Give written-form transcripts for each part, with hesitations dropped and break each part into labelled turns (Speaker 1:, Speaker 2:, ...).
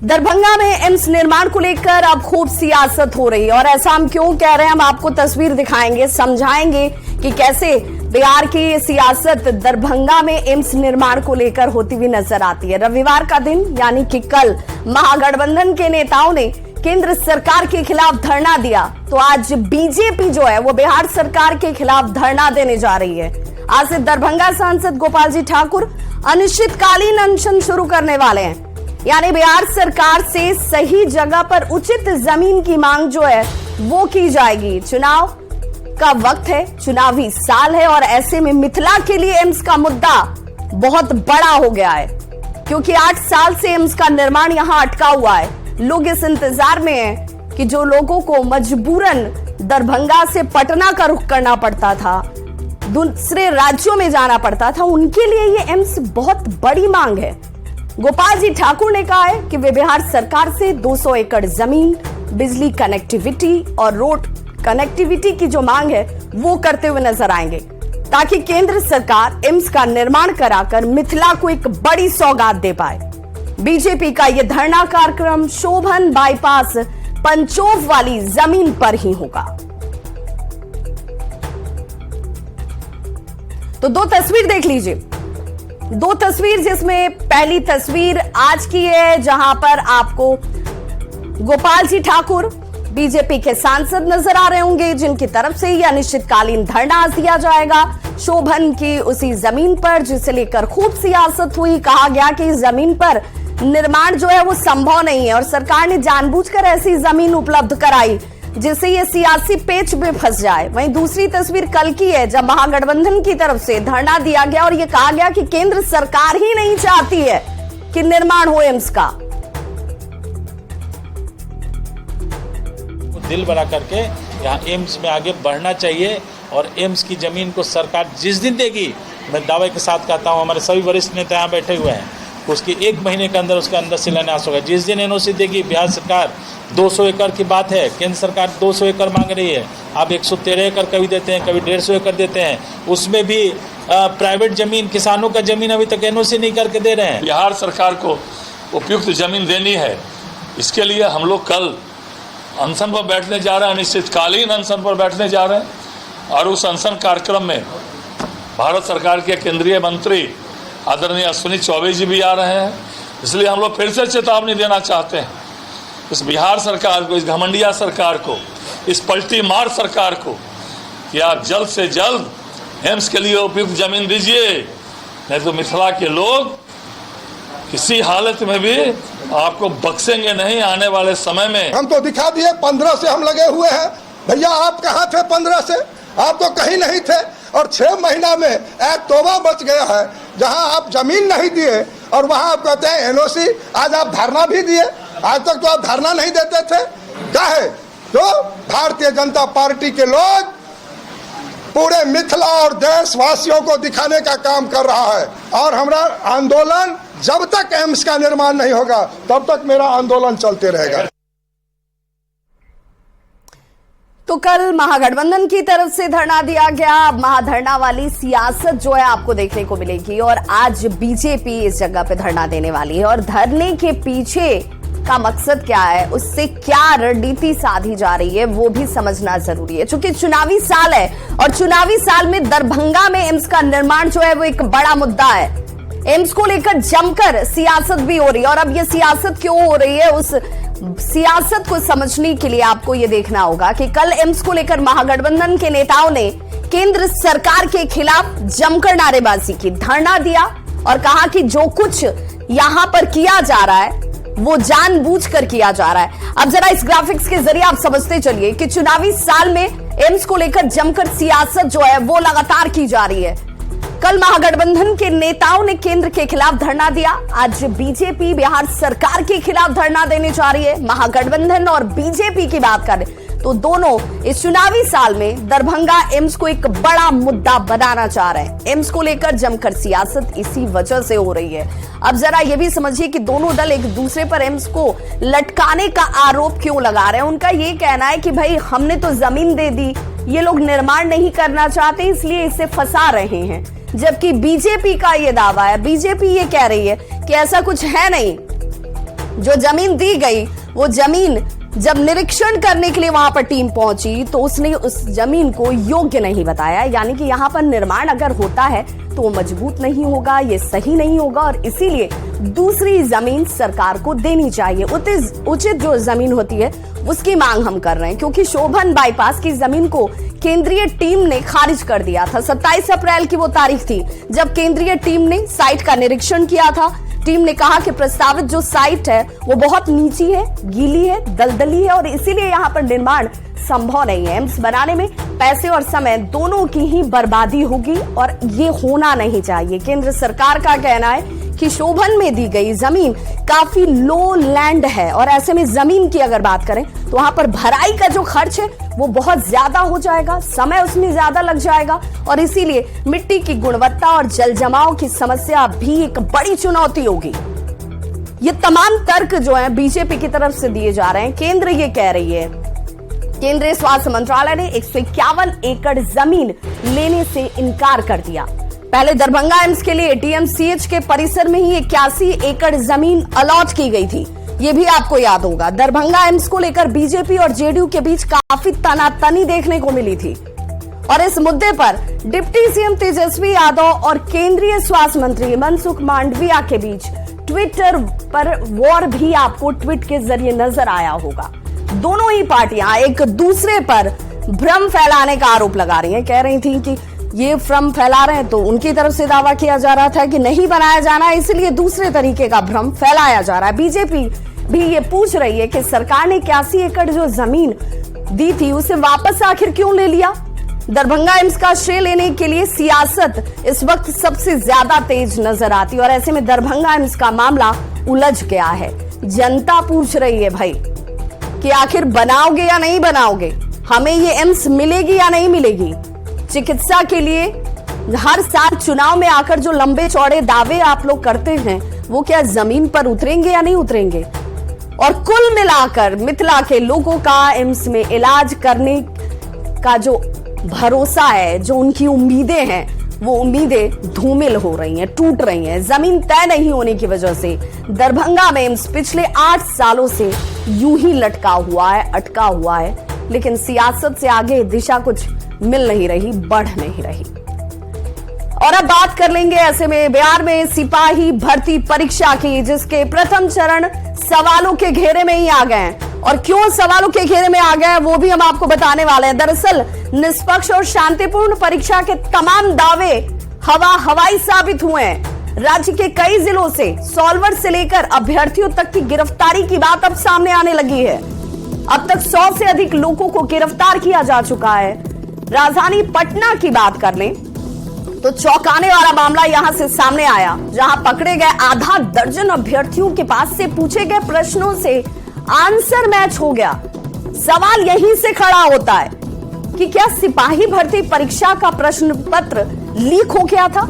Speaker 1: दरभंगा में एम्स निर्माण को लेकर अब खूब सियासत हो रही है और ऐसा हम क्यों कह रहे हैं, हम आपको तस्वीर दिखाएंगे, समझाएंगे कि कैसे बिहार की सियासत दरभंगा में एम्स निर्माण को लेकर होती हुई नजर आती है। रविवार का दिन यानी कि कल महागठबंधन के नेताओं ने केंद्र सरकार के खिलाफ धरना दिया, तो आज बीजेपी जो है वो बिहार सरकार के खिलाफ धरना देने जा रही है। आज से दरभंगा सांसद गोपाल जी ठाकुर अनिश्चितकालीन अनशन शुरू करने वाले हैं, यानी बिहार सरकार से सही जगह पर उचित जमीन की मांग जो है वो की जाएगी। चुनाव का वक्त है, चुनावी साल है और ऐसे में मिथिला के लिए एम्स का मुद्दा बहुत बड़ा हो गया है, क्योंकि 8 साल से एम्स का निर्माण यहां अटका हुआ है। लोग इस इंतजार में हैं कि जो लोगों को मजबूरन दरभंगा से पटना का रुख करना पड़ता था, दूसरे राज्यों में जाना पड़ता था, उनके लिए ये एम्स बहुत बड़ी मांग है। गोपाल जी ठाकुर ने कहा है कि वे बिहार सरकार से 200 एकड़ जमीन, बिजली कनेक्टिविटी और रोड कनेक्टिविटी की जो मांग है वो करते हुए नजर आएंगे, ताकि केंद्र सरकार एम्स का निर्माण कराकर मिथिला को एक बड़ी सौगात दे पाए। बीजेपी का यह धरना कार्यक्रम शोभन बाईपास पंचोफ वाली जमीन पर ही होगा। तो 2 तस्वीर देख लीजिए, 2 तस्वीर, जिसमें पहली तस्वीर आज की है जहां पर आपको गोपाल जी ठाकुर बीजेपी के सांसद नजर आ रहे होंगे, जिनकी तरफ से यह अनिश्चितकालीन धरना दिया जाएगा शोभन की उसी जमीन पर, जिसे लेकर खूब सियासत हुई। कहा गया कि इस जमीन पर निर्माण जो है वो संभव नहीं है और सरकार ने जानबूझकर ऐसी जमीन उपलब्ध कराई जिससे ये सियासी पेच में फंस जाए। वहीं दूसरी तस्वीर कल की है जब महागठबंधन की तरफ से धरना दिया गया और ये कहा गया कि केंद्र सरकार ही नहीं चाहती है कि निर्माण हो एम्स का।
Speaker 2: दिल बना करके यहाँ एम्स में आगे बढ़ना चाहिए और एम्स की जमीन को सरकार जिस दिन देगी, मैं दावे के साथ कहता हूँ, हमारे सभी वरिष्ठ नेता यहाँ बैठे हुए हैं, उसकी 1 महीने के अंदर उसके अंदर शिलान्यास होगा। जिस दिन एनओसी देगी बिहार सरकार, 200 एकड़ की बात है, केंद्र सरकार 200 एकड़ मांग रही है, आप 113 एकड़ कभी देते हैं, कभी 150 एकड़ देते हैं, उसमें भी प्राइवेट जमीन, किसानों का जमीन अभी तक एनओसी नहीं करके दे रहे हैं।
Speaker 3: बिहार सरकार को उपयुक्त जमीन देनी है, इसके लिए हम लोग कल अनशन पर बैठने जा रहे हैं, अनिश्चितकालीन अनशन पर बैठने जा रहे हैं और उस अनशन कार्यक्रम में भारत सरकार के केंद्रीय मंत्री आदरणीय अश्विनी चौबे जी भी आ रहे हैं। इसलिए हम लोग फिर से चेतावनी देना चाहते हैं इस बिहार सरकार को, इस घमंडिया सरकार को, इस पलटी मार सरकार को कि आप जल्द से जल्द एम्स के लिए उपयुक्त जमीन दीजिए, नहीं तो मिथिला के लोग किसी हालत में भी आपको बख्शेंगे नहीं। आने वाले समय में
Speaker 4: हम तो दिखा दिए, 15 से हम लगे हुए हैं। भैया आप कहाँ थे 15 से? आप तो कहीं नहीं थे और 6 महीना में एक तोबा बच गया है जहां आप जमीन नहीं दिए और वहां आप कहते हैं एनओसी। आज आप धरना भी दिए, आज तक तो आप धरना नहीं देते थे। क्या है तो भारतीय जनता पार्टी के लोग पूरे मिथिला और देशवासियों को दिखाने का काम कर रहा है और हमारा आंदोलन जब तक एम्स का निर्माण नहीं होगा तब तक मेरा आंदोलन चलते रहेगा।
Speaker 1: तो कल महागठबंधन की तरफ से धरना दिया गया, अब महाधरना वाली सियासत जो है आपको देखने को मिलेगी और आज बीजेपी इस जगह पे धरना देने वाली है। और धरने के पीछे का मकसद क्या है, उससे क्या रणनीति साधी जा रही है, वो भी समझना जरूरी है, क्योंकि चुनावी साल है और चुनावी साल में दरभंगा में एम्स का निर्माण जो है वो एक बड़ा मुद्दा है। एम्स को लेकर जमकर सियासत भी हो रही है और अब ये सियासत क्यों हो रही है, उस सियासत को समझने के लिए आपको ये देखना होगा कि कल एम्स को लेकर महागठबंधन के नेताओं ने केंद्र सरकार के खिलाफ जमकर नारेबाजी की, धरना दिया और कहा कि जो कुछ यहां पर किया जा रहा है वो जानबूझकर किया जा रहा है। अब जरा इस ग्राफिक्स के जरिए आप समझते चलिए कि चुनावी साल में एम्स को लेकर जमकर सियासत जो है वो लगातार की जा रही है। कल महागठबंधन के नेताओं ने केंद्र के खिलाफ धरना दिया, आज बीजेपी बिहार सरकार के खिलाफ धरना देने जा रही है। महागठबंधन और बीजेपी की बात करें तो दोनों इस चुनावी साल में दरभंगा एम्स को एक बड़ा मुद्दा बनाना चाह रहे हैं। एम्स को लेकर जमकर सियासत इसी वजह से हो रही है। अब जरा ये भी समझिए कि दोनों दल एक दूसरे पर एम्स को लटकाने का आरोप क्यों लगा रहे हैं। उनका ये कहना है कि भाई हमने तो जमीन दे दी, ये लोग निर्माण नहीं करना चाहते इसलिए इसे फंसा रहे हैं, जबकि बीजेपी का ये दावा है, बीजेपी ये कह रही है कि ऐसा कुछ है नहीं, जो जमीन दी गई वो जमीन जब निरीक्षण करने के लिए वहां पर टीम पहुंची तो उसने उस जमीन को योग्य नहीं बताया, यानी कि यहां पर निर्माण अगर होता है तो वो मजबूत नहीं होगा, ये सही नहीं होगा और इसीलिए दूसरी जमीन सरकार को देनी चाहिए। उचित जो जमीन होती है उसकी मांग हम कर रहे हैं, क्योंकि शोभन बाईपास की जमीन को केंद्रीय टीम ने खारिज कर दिया था। 27 अप्रैल की वो तारीख थी जब केंद्रीय टीम ने साइट का निरीक्षण किया था। टीम ने कहा कि प्रस्तावित जो साइट है वो बहुत नीची है, गीली है, दलदली है और इसीलिए यहां पर निर्माण संभव नहीं है। एम्स बनाने में पैसे और समय दोनों की ही बर्बादी होगी और ये होना नहीं चाहिए। केंद्र सरकार का कहना है कि शोभन में दी गई जमीन काफी लो लैंड है और ऐसे में जमीन की अगर बात करें तो वहां पर भराई का जो खर्च है वो बहुत ज्यादा हो जाएगा, समय उसमें ज्यादा लग जाएगा और इसीलिए मिट्टी की गुणवत्ता और जल जमाव की समस्या भी एक बड़ी चुनौती होगी। ये तमाम तर्क जो है बीजेपी की तरफ से दिए जा रहे हैं। केंद्र ये कह रही है, केंद्रीय स्वास्थ्य मंत्रालय ने 151 एकड़ जमीन लेने से इनकार कर दिया। पहले दरभंगा एम्स के लिए टीएमसीएच के परिसर में ही 81 एकड़ जमीन अलॉट की गई थी। ये भी आपको याद होगा। दरभंगा एम्स को लेकर बीजेपी और जेडीयू के बीच काफी तनातनी देखने को मिली थी और इस मुद्दे पर डिप्टी सीएम तेजस्वी यादव और केंद्रीय स्वास्थ्य मंत्री मनसुख मांडविया के बीच ट्विटर पर वॉर भी आपको ट्वीट के जरिए नजर आया होगा। दोनों ही पार्टियां एक दूसरे पर भ्रम फैलाने का आरोप लगा रही हैं। कह रही थी कि ये भ्रम फैला रहे हैं तो उनकी तरफ से दावा किया जा रहा था कि नहीं बनाया जाना है, इसलिए दूसरे तरीके का भ्रम फैलाया जा रहा है। बीजेपी भी ये पूछ रही है कि सरकार ने 81 एकड़ जो जमीन दी थी उसे वापस आखिर क्यों ले लिया। दरभंगा एम्स का श्रेय लेने के लिए सियासत इस वक्त सबसे ज्यादा तेज नजर आती है और ऐसे में दरभंगा एम्स का मामला उलझ गया है। जनता पूछ रही है भाई कि आखिर बनाओगे या नहीं बनाओगे, हमें ये एम्स मिलेगी या नहीं मिलेगी। चिकित्सा के लिए हर साल चुनाव में आकर जो लंबे चौड़े दावे आप लोग करते हैं वो क्या जमीन पर उतरेंगे या नहीं उतरेंगे। और कुल मिलाकर मिथिला के लोगों का एम्स में इलाज करने का जो भरोसा है, जो उनकी उम्मीदें हैं, वो उम्मीदें धूमिल हो रही हैं, टूट रही हैं। जमीन तय नहीं होने की वजह से दरभंगा में एम्स पिछले 8 सालों से यूं ही लटका हुआ है, अटका हुआ है, लेकिन सियासत से आगे दिशा कुछ मिल नहीं रही, बढ़ नहीं रही। और अब बात कर लेंगे ऐसे में बिहार में सिपाही भर्ती परीक्षा की, जिसके प्रथम चरण सवालों के घेरे में ही आ गए हैं। और क्यों सवालों के घेरे में आ गए वो भी हम आपको बताने वाले हैं। दरअसल निष्पक्ष और शांतिपूर्ण परीक्षा के तमाम दावे हवाई साबित हुए हैं। राज्य के कई जिलों से सॉल्वर से लेकर अभ्यर्थियों तक की गिरफ्तारी की बात अब सामने आने लगी है। अब तक 100 से अधिक लोगों को गिरफ्तार किया जा चुका है। राजधानी पटना की बात कर लें तो चौंकाने वाला मामला यहां से सामने आया, जहां पकड़े गए आधा दर्जन अभ्यर्थियों के पास से पूछे गए प्रश्नों से आंसर मैच हो गया। सवाल यहीं से खड़ा होता है कि क्या सिपाही भर्ती परीक्षा का प्रश्न पत्र लीक हो गया था।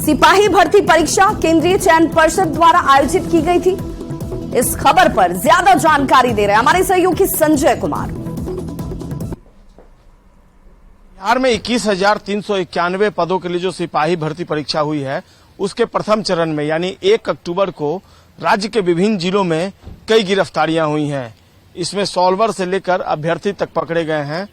Speaker 1: सिपाही भर्ती परीक्षा केंद्रीय चयन पर्षद द्वारा आयोजित की गई थी। इस खबर पर ज्यादा जानकारी दे रहे हैं हमारे सहयोगी संजय कुमार।
Speaker 5: बिहार में 21,391 पदों के लिए जो सिपाही भर्ती परीक्षा हुई है उसके प्रथम चरण में यानी 1 अक्टूबर को राज्य के विभिन्न जिलों में कई गिरफ्तारियां हुई हैं। इसमें सॉल्वर से लेकर अभ्यर्थी तक पकड़े गए हैं।